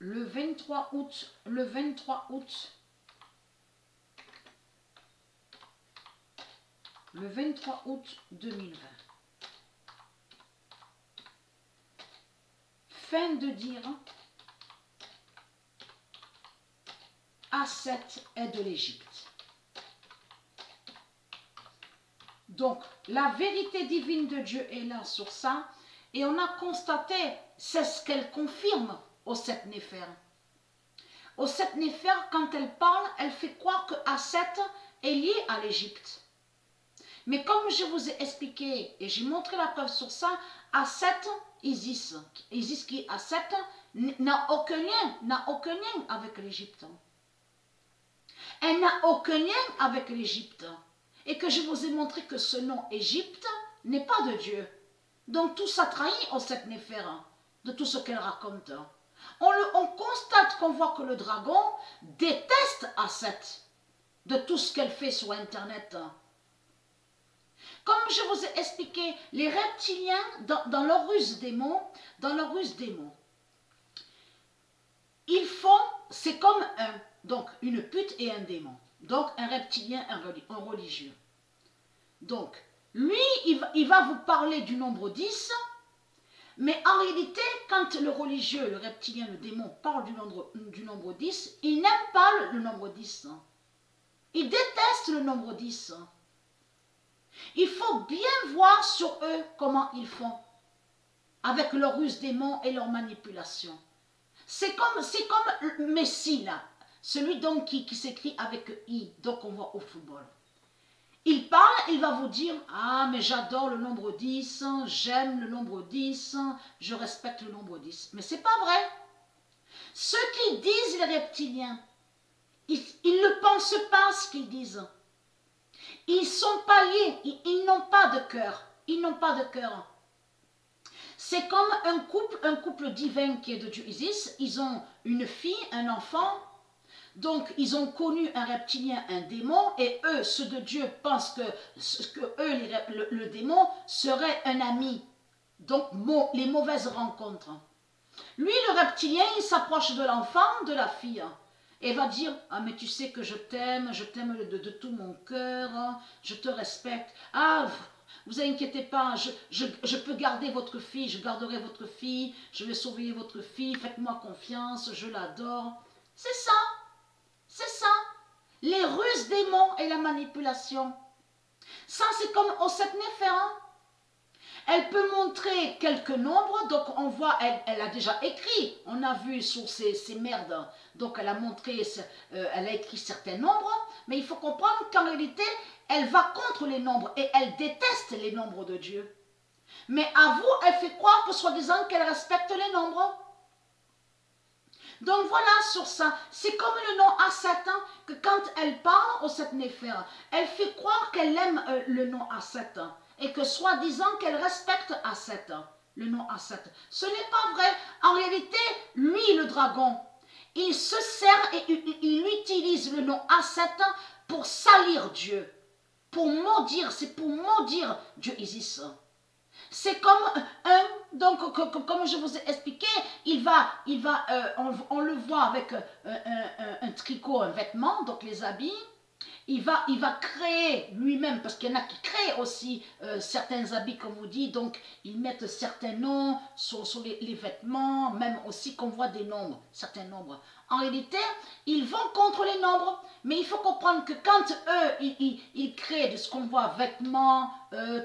le 23 août, le 23 août, le 23 août 2020. Fin de dire, A7 est de l'Égypte. Donc, la vérité divine de Dieu est là sur ça, et on a constaté, c'est ce qu'elle confirme au 7 Néfer. Au 7 Néfer, quand elle parle, elle fait croire que A7 est lié à l'Égypte. Mais comme je vous ai expliqué, et j'ai montré la preuve sur ça, A7, Isis qui est A7, n'a aucun lien avec l'Égypte. Elle n'a aucun lien avec l'Égypte. Et que je vous ai montré que ce nom Égypte n'est pas de Dieu. Donc tout ça trahit au 7 Néfer, de tout ce qu'elle raconte. On constate qu'on voit que le dragon déteste A7, de tout ce qu'elle fait sur Internet. Comme je vous ai expliqué, les reptiliens, dans leur ruse démon, ils font, c'est comme donc une pute et un démon. Donc un reptilien, un religieux. Donc, lui, il va vous parler du nombre 10, mais en réalité, quand le religieux, le reptilien, le démon parle du nombre 10, il n'aime pas le nombre 10. Il déteste le nombre 10. Il faut bien voir sur eux comment ils font, avec leur ruse démon et leur manipulation. C'est comme Messi, là, celui donc qui s'écrit avec I, donc on voit au football. Il parle, il va vous dire « Ah, mais j'adore le nombre 10, j'aime le nombre 10, je respecte le nombre 10. » Mais c'est pas vrai. Ceux qui disent les reptiliens, ils ne pensent pas ce qu'ils disent. Ils sont pas liés, ils n'ont pas de cœur. Ils n'ont pas de cœur. C'est comme un couple divin qui est de Dieu Isis. Ils ont une fille, un enfant. Donc, ils ont connu un reptilien, un démon, et eux, ceux de Dieu, pensent que le démon, serait un ami. Donc, les mauvaises rencontres. Lui, le reptilien, il s'approche de l'enfant, de la fille, et va dire, « Ah, mais tu sais que je t'aime de tout mon cœur, je te respecte. Ah, vous inquiétez pas, je peux garder votre fille, je garderai votre fille, je vais surveiller votre fille, faites-moi confiance, je l'adore. » C'est ça. C'est ça, les ruses démons et la manipulation. Ça, c'est comme au 7 Néfer. Elle peut montrer quelques nombres, donc on voit, elle a déjà écrit, on a vu sur ces merdes, donc elle a montré, elle a écrit certains nombres, mais il faut comprendre qu'en réalité, elle va contre les nombres et elle déteste les nombres de Dieu. Mais à vous, elle fait croire que soi-disant qu'elle respecte les nombres. Donc voilà sur ça, c'est comme le nom A7, que quand elle parle au 7 Néfer, elle fait croire qu'elle aime le nom A7, et que soi-disant qu'elle respecte A7, le nom A7. Ce n'est pas vrai, en réalité, lui le dragon, il se sert et il utilise le nom A7 pour salir Dieu, pour maudire, c'est pour maudire Dieu Isis. C'est comme comme je vous ai expliqué, on le voit avec un tricot, un vêtement, donc les habits. Il va créer lui-même, parce qu'il y en a qui créent aussi certains habits, comme vous dit, donc ils mettent certains noms sur les vêtements, même aussi qu'on voit des nombres, certains nombres. En réalité, ils vont contre les nombres, mais il faut comprendre que quand eux, ils créent de ce qu'on voit, vêtements,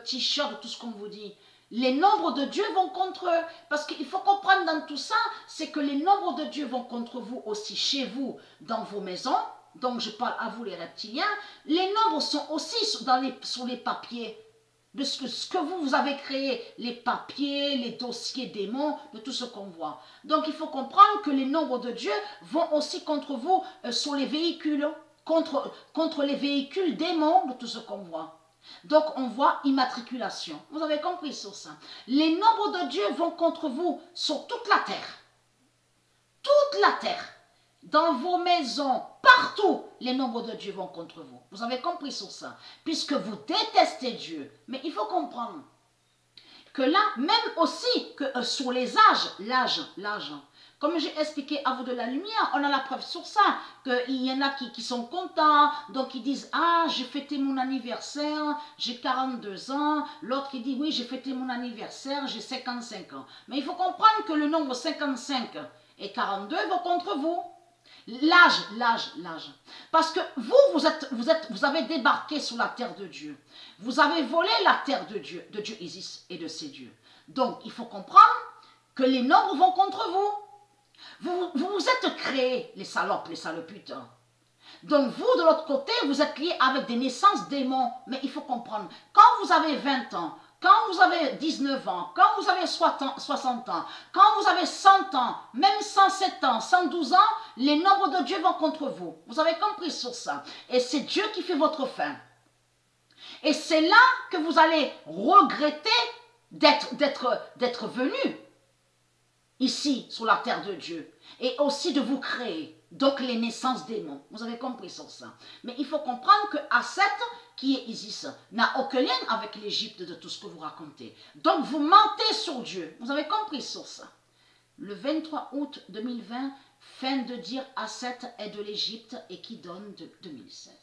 t-shirts, tout ce qu'on vous dit, les nombres de Dieu vont contre eux. Parce qu'il faut comprendre dans tout ça, c'est que les nombres de Dieu vont contre vous aussi chez vous, dans vos maisons. Donc je parle à vous les reptiliens. Les nombres sont aussi sur les papiers. De ce que vous avez créé, les papiers, les dossiers démons, de tout ce qu'on voit. Donc il faut comprendre que les nombres de Dieu vont aussi contre vous sur les véhicules. Contre les véhicules démons, de tout ce qu'on voit. Donc on voit immatriculation. Vous avez compris sur ça. Les nombres de Dieu vont contre vous sur toute la terre. Toute la terre. Dans vos maisons, partout, les nombres de Dieu vont contre vous. Vous avez compris sur ça. Puisque vous détestez Dieu. Mais il faut comprendre que là, même aussi que sur les âges, l'âge, Comme j'ai expliqué à vous de la lumière, on a la preuve sur ça, qu'il y en a qui sont contents, donc ils disent, ah, j'ai fêté mon anniversaire, j'ai 42 ans, l'autre qui dit, oui, j'ai fêté mon anniversaire, j'ai 55 ans. Mais il faut comprendre que le nombre 55 et 42 vont contre vous. L'âge. Parce que vous avez débarqué sur la terre de Dieu. Vous avez volé la terre de Dieu Isis et de ses dieux. Donc, il faut comprendre que les nombres vont contre vous. Vous êtes créés, les salopes, les saloputes. Donc, vous, de l'autre côté, vous êtes liés avec des naissances démons. Mais il faut comprendre, quand vous avez 20 ans, quand vous avez 19 ans, quand vous avez 60 ans, quand vous avez 100 ans, même 107 ans, 112 ans, les nombres de Dieu vont contre vous. Vous avez compris sur ça. Et c'est Dieu qui fait votre fin. Et c'est là que vous allez regretter d'être venu ici, sur la terre de Dieu. Et aussi de vous créer. Donc les naissances démons. Vous avez compris sur ça. Mais il faut comprendre que Asset, qui est Isis, n'a aucun lien avec l'Égypte de tout ce que vous racontez. Donc vous mentez sur Dieu. Vous avez compris sur ça. Le 23 août 2020, fin de dire Asset est de l'Égypte et qui donne de 2016.